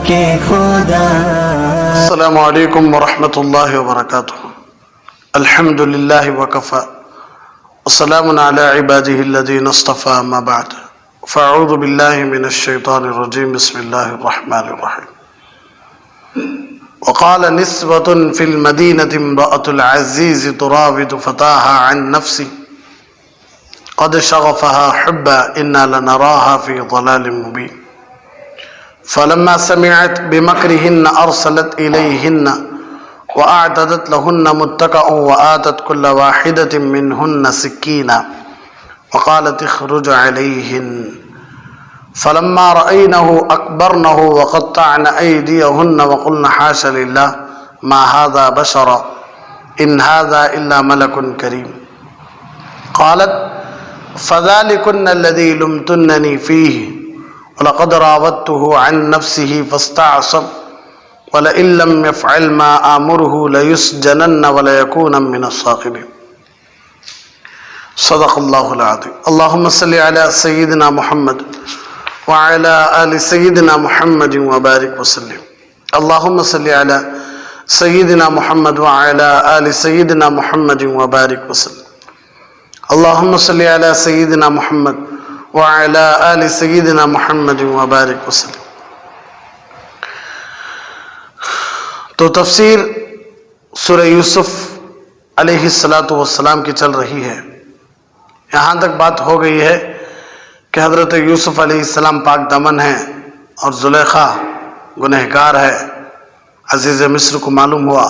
کے خدا. السلام علیکم ورحمۃ اللہ وبرکاتہ. الحمد للہ وکفی وسلام علی عباده الذین اصطفى. اما بعد فاعوذ باللہ من الشیطان الرجیم. بسم اللہ الرحمن الرحیم. وقال نسوة في المدینة امرأة العزیز تراود فتاها عن نفسه قد شغفها حبا انا لنراها في ضلال مبین. فلما سمعت بمكرهن ارسلت اليهن واعتدت لهن متكئا واتت كل واحدة منهن سكينا وقالت اخرج عليهن. فلما رأينه اكبرنه وقطعن ايديهن وقلن حاش لله ما هذا بشرا ان هذا الا ملك كريم. قالت فذلكن الذي لمتنني فيه وَلَقَدْ رَاوَدتُّهُ عَنْ نَفْسِهِ فَاسْتَعْصَمَ وَلَئِن لَّمْ يَفْعَلْ مَا آمُرُهُ لَيُسْجَنَنَّ وَلَيَكُونًا مِّنَ الصَّاغِرِينَ. صدق اللہ العظیم. اللہم صلی علی سیدنا محمد وعلی آل سیدنا محمد وبارک وسلم. اللہم صلی علی سیدنا محمد وعلی آل سیدنا محمد وبارک وسلم. اللہم صلی علی سیدنا محمد وعلی آل سیدنا محمد وبارک وسلم. تو تفسیر سورہ یوسف علیہ السلام کی چل رہی ہے. یہاں تک بات ہو گئی ہے کہ حضرت یوسف علیہ السلام پاک دامن ہیں اور زلیخا گنہگار ہے. عزیز مصر کو معلوم ہوا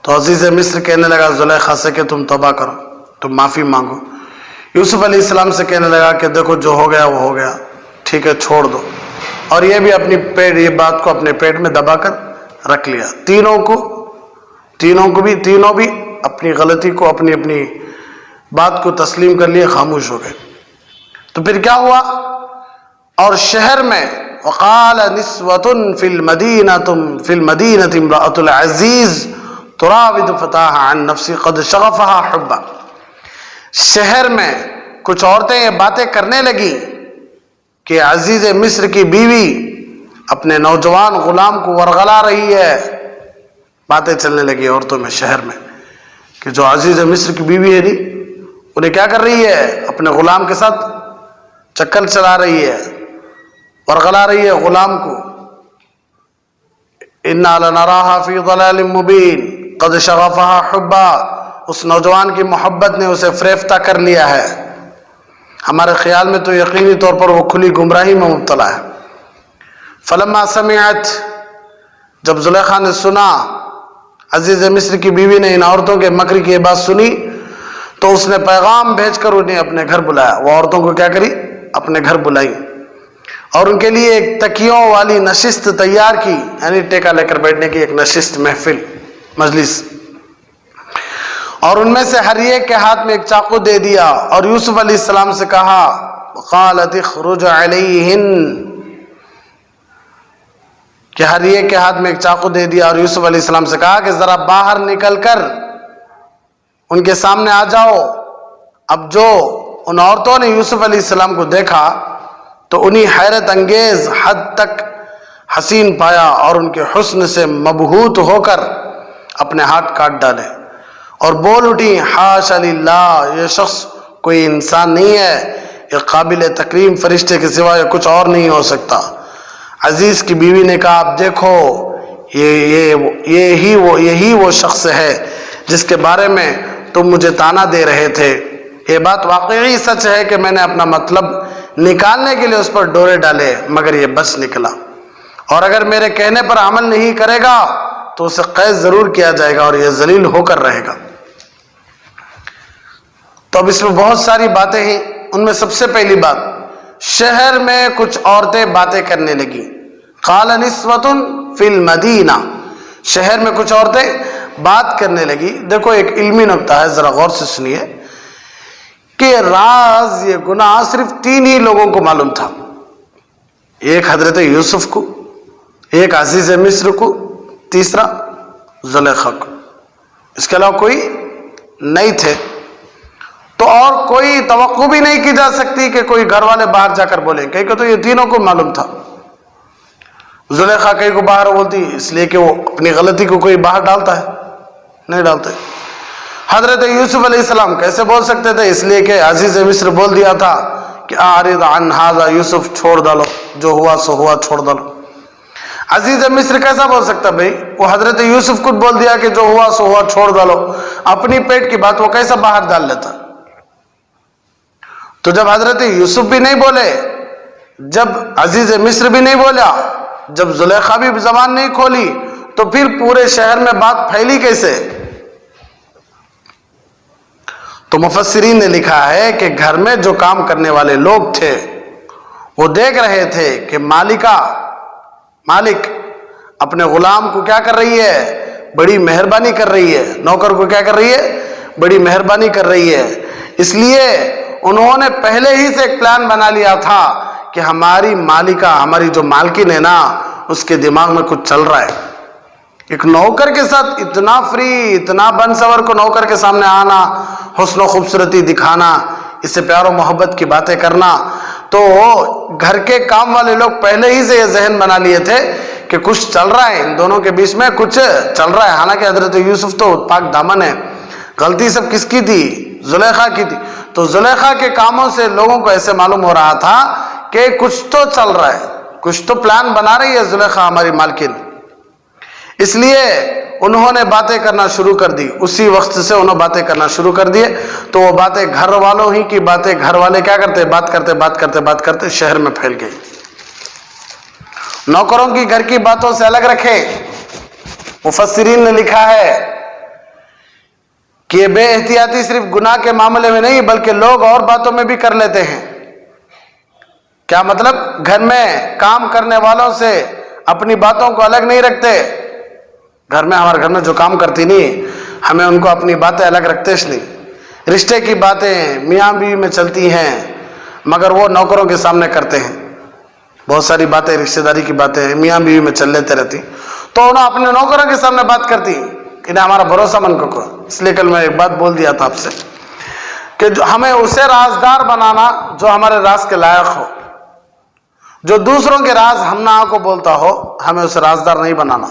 تو عزیز مصر کہنے لگا زلیخا سے کہ تم توبہ کرو، تم معافی مانگو. یوسف علیہ السلام سے کہنے لگا کہ دیکھو جو ہو گیا وہ ہو گیا، ٹھیک ہے چھوڑ دو. اور یہ بھی اپنی یہ بات کو اپنے پیٹ میں دبا کر رکھ لیا. تینوں بھی اپنی غلطی کو اپنی بات کو تسلیم کر لیے، خاموش ہو گئے. تو پھر کیا ہوا؟ اور شہر میں وقال نسوة في المدینة امرأة العزیز تراود فتاها عن نفسه قد شغفها حبا. شہر میں کچھ عورتیں یہ باتیں کرنے لگی کہ عزیز مصر کی بیوی اپنے نوجوان غلام کو ورغلا رہی ہے. باتیں چلنے لگی عورتوں میں شہر میں کہ جو عزیز مصر کی بیوی ہے انہیں کیا کر رہی ہے؟ اپنے غلام کے ساتھ چکر چلا رہی ہے، ورغلا رہی ہے غلام کو. انا لنراها في ضلال مبين قد شغفها حبا. اس نوجوان کی محبت نے اسے فریفتہ کر لیا ہے. ہمارے خیال میں تو یقینی طور پر وہ کھلی گمراہی میں مبتلا ہے. فلما سمعت، جب زلیخا نے سنا، عزیز مصر کی بیوی نے ان عورتوں کے مکر کی یہ بات سنی تو اس نے پیغام بھیج کر انہیں اپنے گھر بلایا. وہ عورتوں کو کیا کری؟ اپنے گھر بلائی اور ان کے لیے ایک تکیوں والی نشست تیار کی، یعنی ٹیکا لے کر بیٹھنے کی ایک نشست، محفل، مجلس. اور ان میں سے ہر ایک کے ہاتھ میں ایک چاقو دے دیا اور یوسف علیہ السلام سے کہا وقالت اخرج علیہن، کہ ہر ایک کے ہاتھ میں ایک چاقو دے دیا اور یوسف علیہ السلام سے کہا کہ ذرا باہر نکل کر ان کے سامنے آ جاؤ. اب جو ان عورتوں نے یوسف علیہ السلام کو دیکھا تو انہیں حیرت انگیز حد تک حسین پایا اور ان کے حسن سے مبہوت ہو کر اپنے ہاتھ کاٹ ڈالے اور بول اٹھی حاشا للہ، یہ شخص کوئی انسان نہیں ہے، یہ قابل تکریم فرشتے کے سوا یہ کچھ اور نہیں ہو سکتا. عزیز کی بیوی نے کہا اب دیکھو یہی وہ شخص ہے جس کے بارے میں تم مجھے تانا دے رہے تھے. یہ بات واقعی سچ ہے کہ میں نے اپنا مطلب نکالنے کے لیے اس پر ڈورے ڈالے مگر یہ بچ نکلا، اور اگر میرے کہنے پر عمل نہیں کرے گا تو اسے قید ضرور کیا جائے گا اور یہ ذلیل ہو کر رہے گا. تو اب اس میں بہت ساری باتیں ہیں. ان میں سب سے پہلی بات، شہر میں کچھ عورتیں باتیں کرنے لگی. قال نسوة فی المدینہ، شہر میں کچھ عورتیں بات کرنے لگی. دیکھو ایک علمی نکتہ ہے، ذرا غور سے سنیے کہ راز یہ گناہ صرف 3 ہی لوگوں کو معلوم تھا. ایک حضرت یوسف کو، ایک عزیز مصر کو، تیسرا زلیخا کو. اس کے علاوہ کوئی نہیں تھے. تو اور کوئی توقع بھی نہیں کی جا سکتی کہ کوئی گھر والے باہر جا کر بولیں، کیونکہ تو یہ تینوں کو معلوم تھا. زلیخا کئی کو باہر بولتی اس لیے کہ وہ اپنی غلطی کو کوئی باہر ڈالتا ہے؟ نہیں ڈالتے۔ حضرت یوسف علیہ السلام کیسے بول سکتے تھے؟ اس لیے کہ عزیز مصر بول دیا تھا کہ اعرض عن ھذا، یوسف چھوڑ ڈالو، جو ہوا سو ہوا، چھوڑ ڈالو۔ عزیز مصر کیسا بول سکتا بھائی؟ وہ حضرت یوسف خود بول دیا کہ جو ہوا سو ہوا، چھوڑ ڈالو۔ اپنی پیٹ کی بات وہ کیسا باہر ڈال لیتا؟ تو جب حضرت یوسف بھی نہیں بولے، جب عزیز مصر بھی نہیں بولا، جب زلیخا بھی زبان نہیں کھولی، تو پھر پورے شہر میں بات پھیلی کیسے؟ تو مفسرین نے لکھا ہے کہ گھر میں جو کام کرنے والے لوگ تھے وہ دیکھ رہے تھے کہ مالک اپنے غلام کو کیا کر رہی ہے؟ بڑی مہربانی کر رہی ہے۔ نوکر کو کیا کر رہی ہے؟ بڑی مہربانی کر رہی ہے۔ اس لیے انہوں نے پہلے ہی سے ایک پلان بنا لیا تھا کہ ہماری مالکہ، ہماری جو مالکن ہے نا، اس کے دماغ میں کچھ چل رہا ہے۔ ایک نوکر کے ساتھ اتنا فری، اتنا بن سور کو نوکر کے سامنے آنا، حسن و خوبصورتی دکھانا، اس سے پیار و محبت کی باتیں کرنا، تو گھر کے کام والے لوگ پہلے ہی سے یہ ذہن بنا لیے تھے کہ کچھ چل رہا ہے، ان دونوں کے بیچ میں کچھ چل رہا ہے۔ حالانکہ حضرت یوسف تو پاک دامن ہے، غلطی سب کس کی تھی؟ زلیخا کی تھی۔ تو زلیخا کے کاموں سے لوگوں کو ایسے معلوم ہو رہا تھا کہ کچھ تو چل رہا ہے، کچھ تو پلان بنا رہی ہے زلیخا ہماری مالکن۔ اس لیے انہوں نے باتیں کرنا شروع کر دی، اسی وقت سے انہوں باتیں کرنا شروع کر دیے۔ تو وہ باتیں گھر والوں ہی کی باتیں، گھر والے کیا کرتے؟ بات کرتے شہر میں پھیل گئی۔ نوکروں کی گھر کی باتوں سے الگ رکھے۔ مفسرین نے لکھا ہے کہ یہ بے احتیاطی صرف گناہ کے معاملے میں نہیں بلکہ لوگ اور باتوں میں بھی کر لیتے ہیں۔ کیا مطلب؟ گھر میں کام کرنے والوں سے اپنی باتوں کو الگ نہیں رکھتے۔ ہمارے گھر میں جو کام کرتی نہیں، ہمیں ان کو اپنی باتیں الگ رکھتے نہیں۔ رشتے کی باتیں میاں بیوی میں چلتی ہیں مگر وہ نوکروں کے سامنے کرتے ہیں۔ بہت ساری باتیں، رشتہ داری کی باتیں میاں بیوی میں چل لیتے رہتی، تو انہوں اپنے نوکروں کے سامنے بات کرتی انہیں ہمارا بھروسہ مند کو۔ اس لیے کل میں ایک بات بول دیا تھا آپ سے کہ ہمیں اسے رازدار بنانا جو ہمارے راز کے لائق ہو، جو دوسروں کے راز ہم نہ کو بولتا ہو، ہمیں اسے رازدار نہیں بنانا۔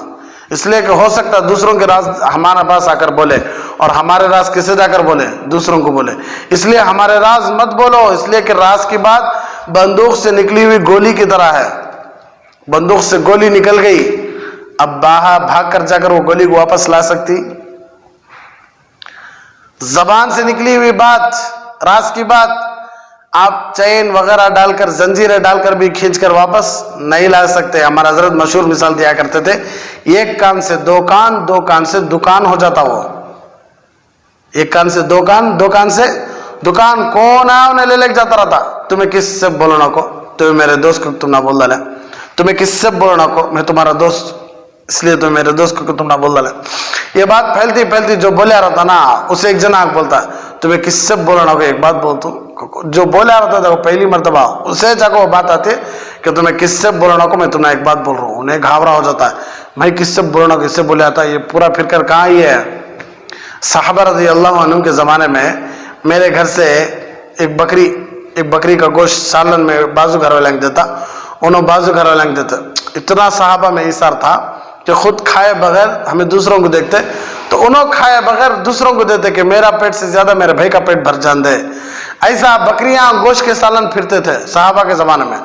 اس لیے کہ ہو سکتا ہے دوسروں کے راز ہمارے پاس آ کر بولے، اور ہمارے راز کسے جا کر بولے؟ دوسروں کو بولے۔ اس لیے ہمارے راز مت بولو، اس لیے کہ راز کی بات بندوق سے نکلی ہوئی گولی کی طرح ہے۔ بندوق سے گولی نکل گئی، اب بھاگ کر جا کر وہ گولی کو واپس لا سکتی؟ زبان سے نکلی ہوئی بات، راز کی بات، آپ چین وغیرہ ڈال کر، زنجیریں ڈال کر بھی کھینچ کر واپس نہیں لا سکتے۔ ہمارا حضرت مشہور مثال دیا کرتے تھے، ایک کان سے دو کان، دو کان سے دکان ہو جاتا وہ۔ ایک کان سے دو کان، دو کان سے دکان، کون آیا انہیں لے جاتا رہتا۔ تمہیں کس سے بولنا کو؟ تمہیں میرے دوست کو تم نہ بول ڈالے۔ تمہیں کس سے بولنا کو؟ میں تمہارا دوست، اس لیے تو میرے دوست کو تم نہ بول ڈالے۔ یہ بات پھیلتی جو بولے آ رہا تھا نا، اسے ایک جنا بولتا تمہیں کس سے بولنا کو؟ ایک بات بولتا ہوں، جو بولے آ رہا تھا پہلی مرتبہ اسے جا کے وہ بات آتی کہ تمہیں کس سے بولنا کو، میں تمہیں ایک بات بول رہا ہوں۔ انہیں گھبرا ہو جاتا ہے، میں کس سے بولنا کو، کس سے بولے آتا ہے، یہ پورا پھر کر کہاں ہی ہے۔ صحابہ رضی اللہ عنہ کے زمانے میں میرے گھر سے ایک بکری کا گوشت سالن میں بازو گھر والے دیتا، انہوں بازو گھر والے دیتے۔ اتنا صحابہ میں ایثار تھا کہ خود کھائے بغیر ہمیں دوسروں کو دیکھتے، تو انہوں کھائے بغیر دوسروں کو دیتے کہ میرا پیٹ سے زیادہ میرے بھائی کا پیٹ بھر جان دے۔ ایسا بکریاں گوشت کے سالن پھرتے تھے صحابہ کے زمانے میں۔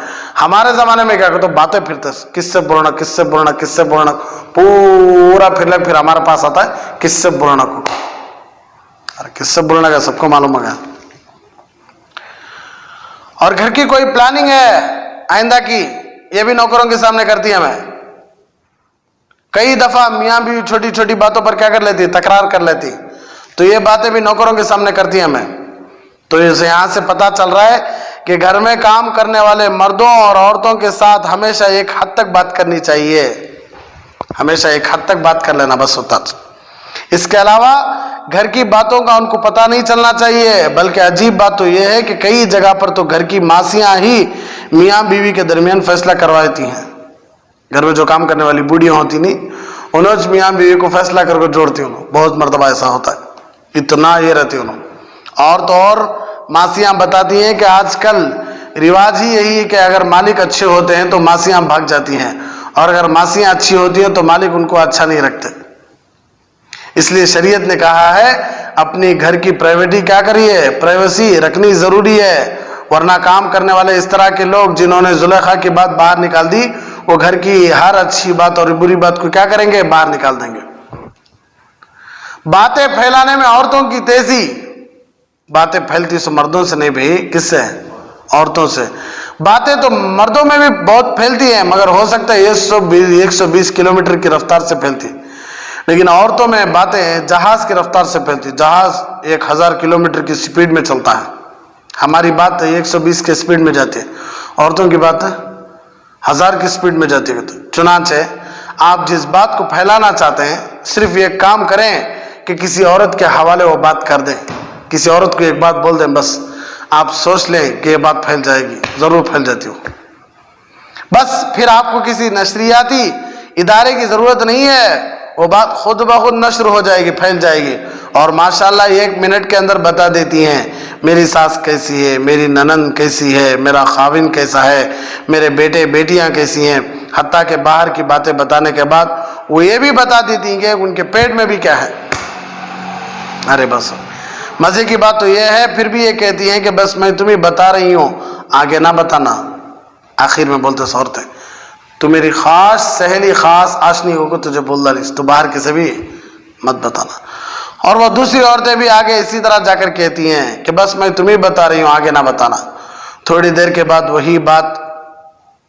ہمارے زمانے میں کیا کرتے؟ باتیں پھرتے، کس سے بولنا، کس سے بولنا، کس سے بولنا، پورا پھر ہمارے پاس آتا ہے کس سے بولنا کو۔ کس سے بولنا کا سب کو معلوم ہو گیا۔ اور گھر کی کوئی پلاننگ ہے آئندہ کی، یہ بھی نوکروں کے سامنے کرتی ہے۔ میں کئی دفعہ میاں بھی چھوٹی چھوٹی باتوں پر کیا کر لیتی؟ تکرار کر لیتی، تو یہ باتیں بھی نوکروں کے سامنے کرتی ہیں میں۔ تو یہاں سے پتہ چل رہا ہے کہ گھر میں کام کرنے والے مردوں اور عورتوں کے ساتھ ہمیشہ ایک حد تک بات کرنی چاہیے، ہمیشہ ایک حد تک بات کر لینا بس ہوتا۔ اس کے علاوہ گھر کی باتوں کا ان کو پتہ نہیں چلنا چاہیے، بلکہ عجیب بات تو یہ ہے کہ کئی جگہ پر تو گھر کی ماسیاں ہی میاں بیوی کے درمیان فیصلہ کرواتی ہیں۔ گھر میں جو کام کرنے والی بوڑھیاں ہوتی نہیں، انہوں میاں بیوی کو فیصلہ کر کے جوڑتی، انہوں بہت مرتبہ ایسا ہوتا ہے، اتنا یہ رہتی انہوں۔ اور تو اور ماسیاں بتاتی ہیں کہ آج کل رواج ہی یہی ہے کہ اگر مالک اچھے ہوتے ہیں تو ماسیاں بھاگ جاتی ہیں، اور اگر ماسیاں اچھی ہوتی ہیں تو مالک ان کو اچھا نہیں رکھتے. اس لیے شریعت نے کہا ہے اپنی گھر کی پرائیویٹی کیا کریے، پرائیویسی رکھنی ضروری ہے. ورنہ کام کرنے والے اس طرح کے لوگ جنہوں نے زلیخا کی بات باہر نکال دی، وہ گھر کی ہر اچھی بات اور بری بات کو کیا کریں گے، باہر نکال دیں گے. باتیں پھیلانے میں عورتوں کی تیزی. باتیں پھیلتی سو مردوں سے نہیں بھائی، کس سے؟ عورتوں سے. باتیں تو مردوں میں بھی بہت پھیلتی ہیں، مگر ہو سکتا ہے 120 کلومیٹر کی رفتار سے پھیلتی، لیکن عورتوں میں باتیں جہاز کی رفتار سے پھیلتی. جہاز 1000 کلومیٹر کی سپیڈ میں چلتا ہے، ہماری بات 120 کی سپیڈ میں جاتی ہے، عورتوں کی بات 1000 کی سپیڈ میں جاتی ہے. چنانچہ آپ جس بات کو پھیلانا چاہتے ہیں صرف یہ کام کریں کہ کسی عورت کے حوالے وہ بات کر دیں، کسی عورت کو ایک بات بول دیں، بس آپ سوچ لیں کہ یہ بات پھیل جائے گی، ضرور پھیل جاتی ہو. بس پھر آپ کو کسی نشریاتی ادارے کی ضرورت نہیں ہے، وہ بات خود بخود نشر ہو جائے گی، پھیل جائے گی. اور ماشاءاللہ 1 منٹ کے اندر بتا دیتی ہیں میری ساس کیسی ہے، میری ننند کیسی ہے، میرا خاوند کیسا ہے، میرے بیٹے بیٹیاں کیسی ہیں. حتیٰ کہ باہر کی باتیں بتانے کے بعد وہ یہ بھی بتا دیتی ہیں کہ ان کے پیٹ میں بھی کیا ہے. ارے بس مزے کی بات تو یہ ہے، پھر بھی یہ کہتی ہیں کہ بس میں تمہیں بتا رہی ہوں، آگے نہ بتانا. آخر میں بولتے عورتیں تو میری خاص سہیلی خاص آشنی ہو کو تجھے بول ڈالی، تو باہر کسی بھی مت بتانا. اور وہ دوسری عورتیں بھی آگے اسی طرح جا کر کہتی ہیں کہ بس میں تمہیں بتا رہی ہوں، آگے نہ بتانا. تھوڑی دیر کے بعد وہی بات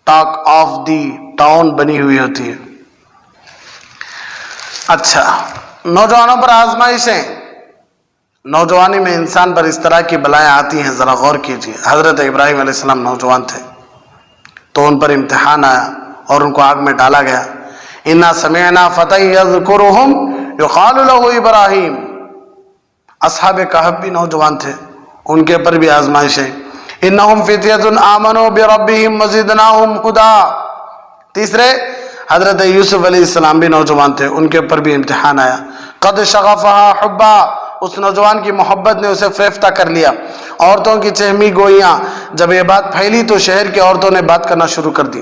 ٹاک آف دی ٹاؤن بنی ہوئی ہوتی ہے. اچھا، نوجوانوں پر آزمائشیں. نوجوانی میں انسان پر اس طرح کی بلائیں آتی ہیں، ذرا غور کیجیے. حضرت ابراہیم علیہ السلام نوجوان تھے تو ان پر امتحان آیا اور ان کو آگ میں ڈالا گیا. انا سمعنا فتى يذكرهم يقال له ابراہیم. اصحاب کہف بھی نوجوان تھے، ان کے پر بھی آزمائشیں. انہم فتیۃ آمنوا بربهم وزدناهم هدى. تیسرے حضرت یوسف علیہ السلام بھی نوجوان تھے، ان کے پر بھی امتحان آیا. قد شغفها حبا. اس نوجوان کی محبت نے اسے فریفتہ کر لیا. عورتوں کی چہمی گوئیاں. جب یہ بات پھیلی تو شہر کی عورتوں نے بات کرنا شروع کر دی.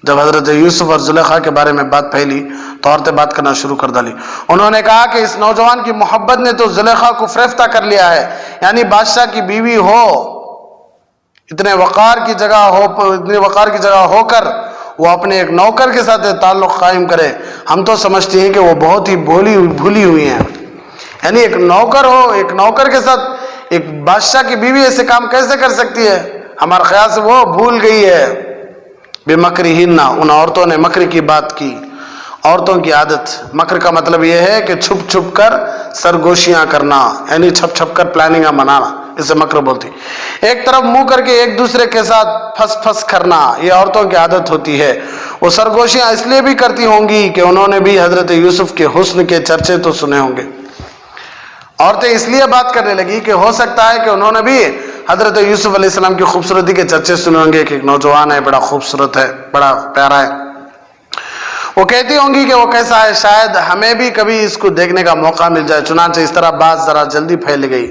جب حضرت یوسف اور زلیخا کے بارے میں بات پھیلی تو عورتیں بات کرنا شروع کر ڈالی. انہوں نے کہا کہ اس نوجوان کی محبت نے تو زلیخا کو فریفتہ کر لیا ہے، یعنی بادشاہ کی بیوی ہو، اتنے وقار کی جگہ ہو کر وہ اپنے ایک نوکر کے ساتھ تعلق قائم کرے. ہم تو سمجھتے ہیں کہ وہ بہت ہی بھولی ہوئی ہیں. یعنی ایک نوکر ہو، ایک نوکر کے ساتھ ایک بادشاہ کی بیوی ایسے کام کیسے کر سکتی ہے؟ ہمارے خیال سے وہ بھول گئی ہے. بمکرہن، ان عورتوں نے مکر کی بات کی. عورتوں کی عادت، مکر کا مطلب یہ ہے کہ چھپ چھپ کر سرگوشیاں کرنا، یعنی چھپ چھپ کر پلاننگاں بنانا، اسے مکر بولتی. ایک طرف منہ کر کے ایک دوسرے کے ساتھ پھس پھس کرنا، یہ عورتوں کی عادت ہوتی ہے. وہ سرگوشیاں اس لیے بھی کرتی ہوں گی کہ انہوں نے بھی حضرت یوسف کے حسن کے چرچے تو سنے ہوں گے. عورتیں اس لیے بات کرنے لگی کہ ہو سکتا ہے کہ انہوں نے بھی حضرت یوسف علیہ السلام کی خوبصورتی کے چرچے سنے ہوں گے کہ ایک نوجوان ہے، بڑا خوبصورت ہے، بڑا پیارا ہے. وہ کہتی ہوں گی کہ وہ کیسا ہے، شاید ہمیں بھی کبھی اس کو دیکھنے کا موقع مل جائے. چنانچہ اس طرح بات ذرا جلدی پھیل گئی.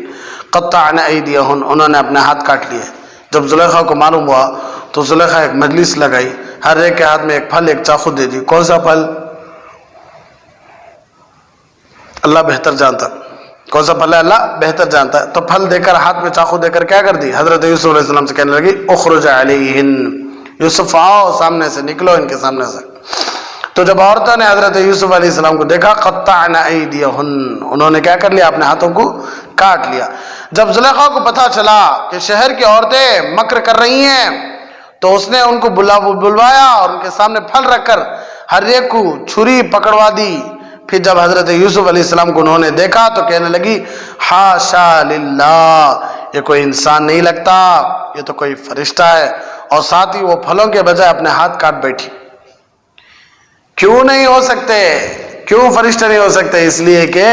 قطعن ایدیہن، انہوں نے اپنے ہاتھ کاٹ لیے. جب زلیخا کو معلوم ہوا تو زلیخا ایک مجلس لگائی، ہر ایک کے ہاتھ میں ایک پھل، ایک چاقو دے دی. کون سا پھل؟ اللہ بہتر جانتا. کون سا پھل ہے؟ اللہ بہتر جانتا ہے. تو پھل دے کر، ہاتھ میں چاقو دے کر کیا کر دی؟ حضرت یوسف علیہ السلام سے کہنے لگی اخرج علیہن، یوسف آؤ سامنے سے، نکلو ان کے سامنے سے. تو جب عورتوں نے حضرت یوسف علیہ السلام کو دیکھا قطعن ایدیہن، انہوں نے کیا کر لیا؟ اپنے ہاتھوں کو کاٹ لیا. جب زلیخا کو پتہ چلا کہ شہر کی عورتیں مکر کر رہی ہیں تو اس نے ان کو بلوایا اور ان کے سامنے پھل رکھ کر ہر ایک کو چھری پکڑوا دی. پھر جب حضرت یوسف علیہ السلام کو انہوں نے دیکھا تو کہنے لگی حاشا للہ، یہ کوئی انسان نہیں لگتا، یہ تو کوئی فرشتہ ہے. اور ساتھ ہی وہ پھلوں کے بجائے اپنے ہاتھ کاٹ بیٹھی. کیوں نہیں ہو سکتے؟ کیوں فرشتہ نہیں ہو سکتے؟ اس لیے کہ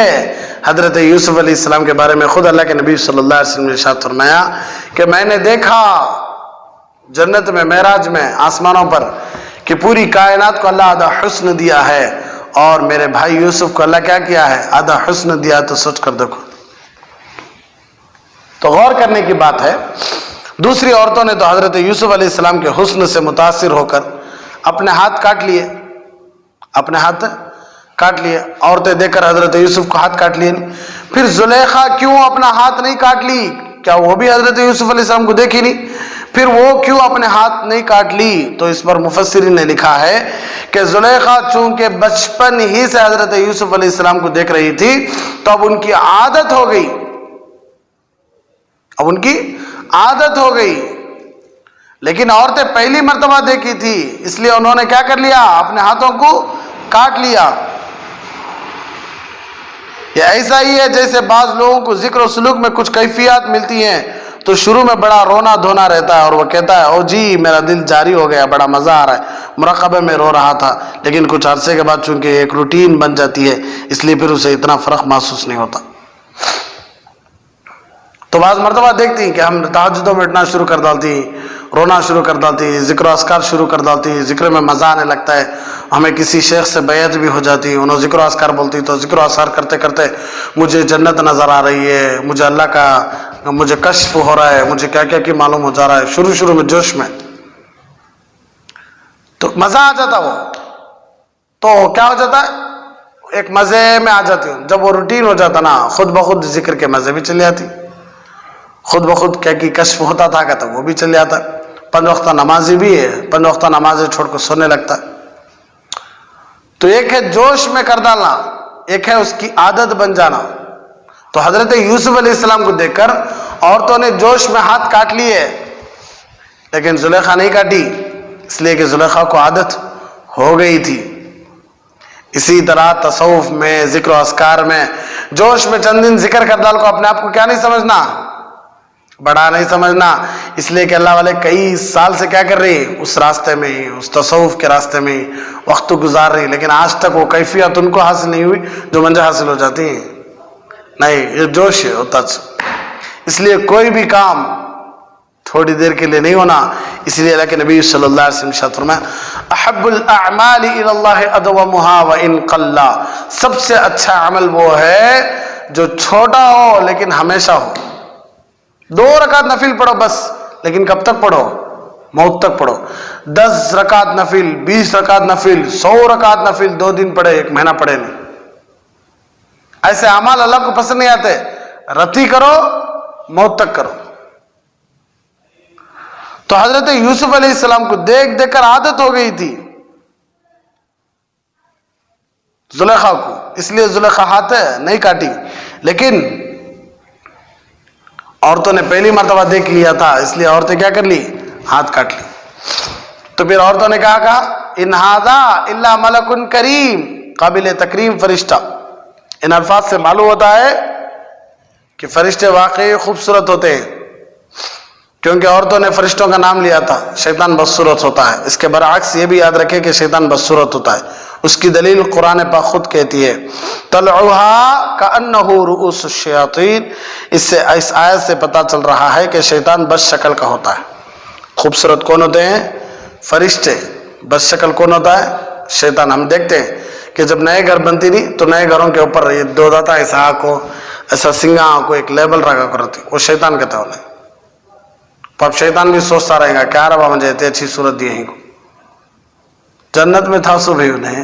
حضرت یوسف علیہ السلام کے بارے میں خود اللہ کے نبی صلی اللہ علیہ وسلم نے ارشاد فرمایا کہ میں نے دیکھا جنت میں، معراج میں، آسمانوں پر کہ پوری کائنات کو اللہ آدھا حسن دیا ہے، اور میرے بھائی یوسف کو اللہ کیا کیا ہے؟ آدھا حسن دیا. تو سوچ کر دیکھو، تو غور کرنے کی بات ہے. دوسری عورتوں نے تو حضرت یوسف علیہ السلام کے حسن سے متاثر ہو کر اپنے ہاتھ کاٹ لیے. اپنے ہاتھ کاٹ لیے. عورتیں دیکھ کر حضرت یوسف کو ہاتھ کاٹ لیے. پھر زلیخا کیوں اپنا ہاتھ نہیں کاٹ لی؟ کیا وہ بھی حضرت یوسف علیہ السلام کو دیکھی نہیں؟ پھر وہ کیوں اپنے ہاتھ نہیں کاٹ لی؟ تو اس پر مفسرین نے لکھا ہے کہ زلیخا چونکہ بچپن ہی سے حضرت یوسف علیہ السلام کو دیکھ رہی تھی تو اب ان کی عادت ہو گئی. اب ان کی عادت ہو گئی. لیکن عورتیں پہلی مرتبہ دیکھی تھی اس لیے انہوں نے کیا کر لیا؟ اپنے ہاتھوں کو کاٹ لیا. یہ ایسا ہی ہے جیسے بعض لوگوں کو ذکر و سلوک میں کچھ کیفیات ملتی ہیں تو شروع میں بڑا رونا دھونا رہتا ہے اور وہ کہتا ہے او جی میرا دل جاری ہو گیا، بڑا مزہ آ رہا ہے، مراقبے میں رو رہا تھا. لیکن کچھ عرصے کے بعد چونکہ ایک روٹین بن جاتی ہے اس لیے پھر اسے اتنا فرق محسوس نہیں ہوتا. تو بعض مرتبہ دیکھتی ہیں کہ ہم تہجدوں میں اٹھنا شروع کر ڈالتی، رونا شروع کر ڈالتی، ذکر و اذکار شروع کر ڈالتی، ذکر میں مزہ آنے لگتا ہے. ہمیں کسی شیخ سے بیعت بھی ہو جاتی، انہوں ذکر و اذکار بولتی تو ذکر و اذکار کرتے کرتے مجھے جنت نظر آ رہی ہے، مجھے اللہ کا مجھے کشف ہو رہا ہے، مجھے کیا کیا کی معلوم ہو جا رہا ہے. شروع میں جوش میں تو مزہ آ جاتا، وہ تو کیا ہو جاتا ہے ایک مزے میں آ جاتی ہوں. جب وہ روٹین ہو جاتا نا خود بخود ذکر کے مزے بھی چلے آتی، خود بخود کیا کی کشف ہوتا تھا کہ تو وہ بھی چل جاتا. 5 وقتہ نمازی بھی ہے، 5 وقتہ نمازیں چھوڑ کر سونے لگتا. تو ایک ہے جوش میں کر ڈالنا، ایک ہے اس کی عادت بن جانا. تو حضرت یوسف علیہ السلام کو دیکھ کر عورتوں نے جوش میں ہاتھ کاٹ لیے لیکن زلیخا نہیں کاٹی، اس لیے کہ زلیخا کو عادت ہو گئی تھی. اسی طرح تصوف میں ذکر و اذکار میں جوش میں چند دن ذکر کر ڈال کو اپنے آپ کو کیا نہیں سمجھنا، بڑا نہیں سمجھنا. اس لیے کہ اللہ والے کئی سال سے کیا کر رہی، اس راستے میں ہی، اس تصوف کے راستے میں ہی وقت گزار رہی، لیکن آج تک وہ کیفیت ان کو حاصل نہیں ہوئی جو منجا حاصل ہو جاتی ہیں. نہیں، یہ جوش ہے ہوتا. اس لیے کوئی بھی کام تھوڑی دیر کے لیے نہیں ہونا. اس لیے اللہ کے نبی صلی اللہ علیہ وسلم ارشاد فرمایا احب الاعمال الی اللہ ادومها وان قل. سب سے اچھا عمل وہ ہے جو چھوٹا ہو لیکن ہمیشہ ہو. 2 رکعت نفل پڑھو بس، لیکن کب تک پڑھو؟ موت تک پڑھو. 10 رکعت نفل، 20 رکعت نفل، 100 رکعت نفل 2 دن پڑھے، 1 مہینہ پڑھے نہیں. ایسے اعمال اللہ کو پسند نہیں آتے. رتی کرو، موت تک کرو. تو حضرت یوسف علیہ السلام کو دیکھ دیکھ کر عادت ہو گئی تھی زلیخا کو، اس لیے زلیخا ہاتھ نہیں کاٹی. لیکن عورتوں نے پہلی مرتبہ دیکھ لیا تھا اس لیے عورتیں کیا کر لی، ہاتھ کاٹ لی. تو پھر عورتوں نے کہا ان ھذا الا ملک کریم، قابل تکریم فرشتہ. ان الفاظ سے معلوم ہوتا ہے کہ فرشتے واقعی خوبصورت ہوتے ہیں، کیونکہ عورتوں نے فرشتوں کا نام لیا تھا. شیطان بدصورت ہوتا ہے. اس کے برعکس یہ بھی یاد رکھے کہ شیطان بدصورت ہوتا ہے. اس کی دلیل قرآن پاک خود کہتی ہے طلعها كأنه رؤوس الشیاطین. اس آیت سے پتہ چل رہا ہے کہ شیطان بد شکل کا ہوتا ہے. خوبصورت کون ہوتے ہیں؟ فرشتے. بد شکل کون ہوتا ہے؟ شیطان. ہم دیکھتے ہیں کہ جب نئے گھر بنتی نہیں تو نئے گھروں کے اوپر یہ دو داتا ایسا کو ایسا سنگا کو ایک لیبل رکھا کرتی، وہ شیطان کہتا ہے انہیں. تو اب شیطان بھی سوچتا رہے گا کیا ربا مجھے اتنی اچھی صورت دی ہے، جنت میں تھا سو بھی انہیں.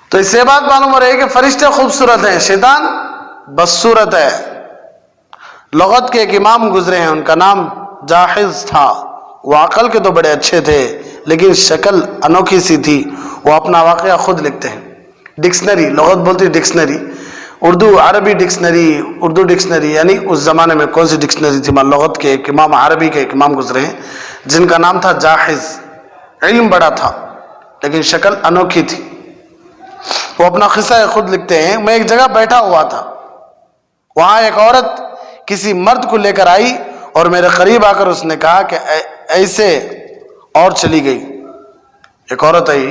تو اس سے بات معلوم ہو رہی ہے کہ فرشتے خوبصورت ہیں، شیطان بدصورت ہے. لغت کے ایک امام گزرے ہیں، ان کا نام جاحظ تھا. وہ عقل کے تو بڑے اچھے تھے لیکن شکل انوکھی سی تھی. وہ اپنا واقعہ خود لکھتے ہیں. ڈکشنری، لغت بولتی ڈکشنری، اردو عربی ڈکشنری. اردو ڈکشنری یعنی اس زمانے میں کون سی ڈکشنری تھی؟ لغت کے ایک امام، عربی کے ایک امام گزرے ہیں جن کا نام تھا جاحظ. علم بڑا تھا لیکن شکل انوکھی تھی. وہ اپنا قصہ خود لکھتے ہیں میں ایک جگہ بیٹھا ہوا تھا، وہاں ایک عورت کسی مرد کو لے کر آئی اور میرے قریب آ کر اس نے کہا کہ ایسے اور چلی گئی. ایک عورت آئی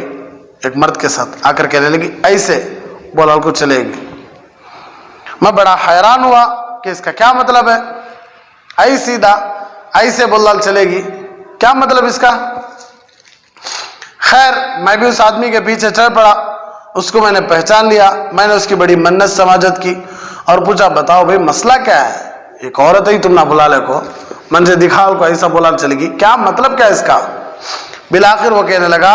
ایک مرد کے ساتھ آ کر کہنے لگی ایسے بولال کو چلے گی. میں بڑا حیران ہوا کہ اس کا کیا مطلب ہے، ایسے سیدھا ایسے بولال چلے گی، کیا مطلب اس کا؟ خیر میں بھی اس آدمی کے پیچھے چڑھ پڑا، اس کو میں نے پہچان لیا. میں نے اس کی بڑی منت سماجت کی اور پوچھا بتاؤ بھائی مسئلہ کیا ہے؟ ایک عورت ہے تم نہ بلا لے کو من سے دکھاؤ کو ایسا بولا چلے گی، کیا مطلب کیا اس کا؟ بالآخر وہ کہنے لگا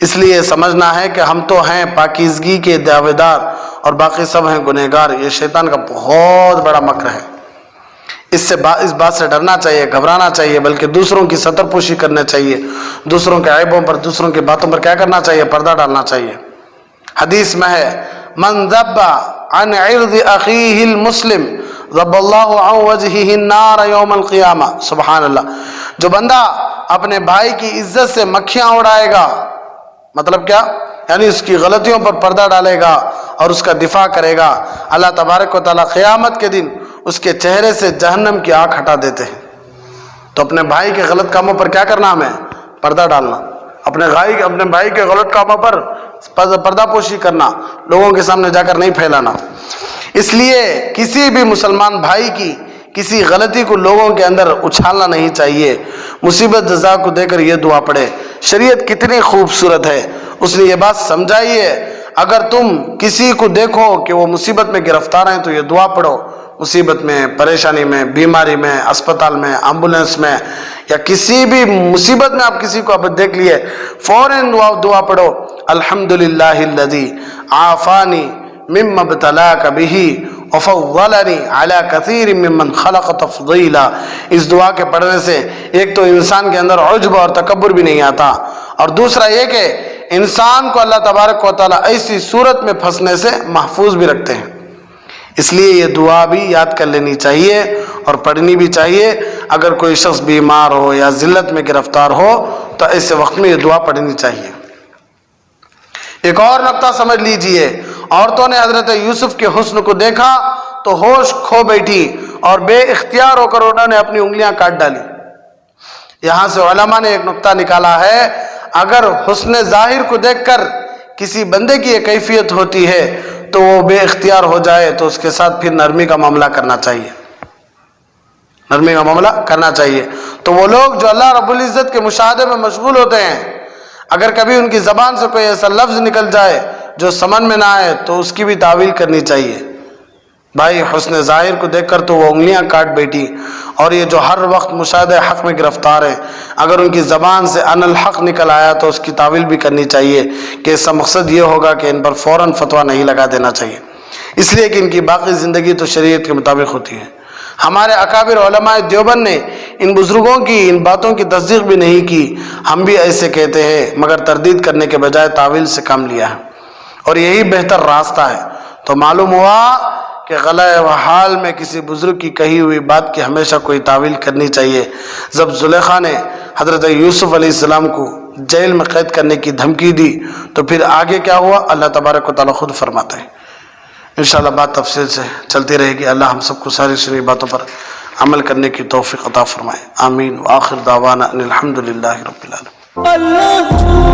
اس لیے سمجھنا ہے کہ ہم تو ہیں پاکیزگی کے دعوے دار اور باقی سب ہیں گنہگار. یہ شیطان کا بہت بڑا مکر ہے. اس بات سے ڈرنا چاہیے, گھبرانا چاہیے, بلکہ دوسروں کی ستر پوشی کرنا چاہیے. دوسروں کے عیبوں پر, دوسروں کی باتوں پر کیا کرنا چاہیے؟ پردہ ڈالنا چاہیے. حدیث میں ہے من ذب عن عرض اخیہ المسلم ذب اللہ عن وجہہ النار یوم القیامہ. سبحان اللہ. جو بندہ اپنے بھائی کی عزت سے مکھیاں اڑائے گا, مطلب کیا؟ یعنی اس کی غلطیوں پر پردہ ڈالے گا اور اس کا دفاع کرے گا, اللہ تبارک و تعالیٰ قیامت کے دن اس کے چہرے سے جہنم کی آگ ہٹا دیتے ہیں. تو اپنے بھائی کے غلط کاموں پر کیا کرنا؟ ہمیں پردہ ڈالنا. اپنے بھائی کے غلط کاموں پر پردہ پوشی کرنا, لوگوں کے سامنے جا کر نہیں پھیلانا. اس لیے کسی بھی مسلمان بھائی کی کسی غلطی کو لوگوں کے اندر اچھالنا نہیں چاہیے. مصیبت جزا کو دے کر یہ دعا پڑھے. شریعت کتنی خوبصورت ہے, اس نے یہ بات سمجھائی ہے. اگر تم کسی کو دیکھو کہ وہ مصیبت میں گرفتار ہیں تو یہ دعا پڑھو. مصیبت میں, پریشانی میں, بیماری میں, اسپتال میں, ایمبولینس میں, یا کسی بھی مصیبت میں آپ کسی کو اب دیکھ لیے, فوراً دعا پڑھو الحمدللہ الذی عافانی مما ابتلاک بہ وفضلنی علی کثیر ممن خلق تفضیلا. اس دعا کے پڑھنے سے ایک تو انسان کے اندر عجب اور تکبر بھی نہیں آتا, اور دوسرا یہ کہ انسان کو اللہ تبارک و تعالیٰ ایسی صورت میں پھنسنے سے محفوظ بھی رکھتے ہیں. اس لیے یہ دعا بھی یاد کر لینی چاہیے اور پڑھنی بھی چاہیے. اگر کوئی شخص بیمار ہو یا ذلت میں گرفتار ہو تو ایسے وقت میں یہ دعا پڑھنی چاہیے. ایک اور نقطہ سمجھ لیجئے, عورتوں نے حضرت یوسف کے حسن کو دیکھا تو ہوش کھو بیٹھی اور بے اختیار ہو کر انہوں نے اپنی انگلیاں کاٹ ڈالی. یہاں سے علماء نے ایک نقطہ نکالا ہے, اگر حسن ظاہر کو دیکھ کر کسی بندے کی یہ کیفیت ہوتی ہے تو وہ بے اختیار ہو جائے تو اس کے ساتھ پھر نرمی کا معاملہ کرنا چاہیے. نرمی کا معاملہ کرنا چاہیے. تو وہ لوگ جو اللہ رب العزت کے مشاہدے میں مشغول ہوتے ہیں, اگر کبھی ان کی زبان سے کوئی ایسا لفظ نکل جائے جو سمجھ میں نہ آئے تو اس کی بھی تعویل کرنی چاہیے. بھائی حسن ظاہر کو دیکھ کر تو وہ انگلیاں کاٹ بیٹھی, اور یہ جو ہر وقت مشاہدہ حق میں گرفتار ہیں, اگر ان کی زبان سے ان الحق نکل آیا تو اس کی تعویل بھی کرنی چاہیے کہ اس کا مقصد یہ ہوگا کہ ان پر فوراً فتویٰ نہیں لگا دینا چاہیے, اس لیے کہ ان کی باقی زندگی تو شریعت کے مطابق ہوتی ہے. ہمارے اکابر علماء دیوبند نے ان بزرگوں کی ان باتوں کی تصدیق بھی نہیں کی. ہم بھی ایسے کہتے ہیں, مگر تردید کرنے کے بجائے تعویل سے کام لیا ہے, اور یہی بہتر راستہ ہے. تو معلوم ہوا کہ غلۂ حال میں کسی بزرگ کی کہی ہوئی بات کی ہمیشہ کوئی تعویل کرنی چاہیے. جب زلیخا نے حضرت یوسف علیہ السلام کو جیل میں قید کرنے کی دھمکی دی تو پھر آگے کیا ہوا اللہ تبارک و تعالیٰ خود فرماتے ہیں. انشاءاللہ بات تفصیل سے چلتی رہے گی. اللہ ہم سب کو ساری سنی باتوں پر عمل کرنے کی توفیق عطا فرمائے. آمین. وآخر دعوانا ان الحمدللہ رب العالمین.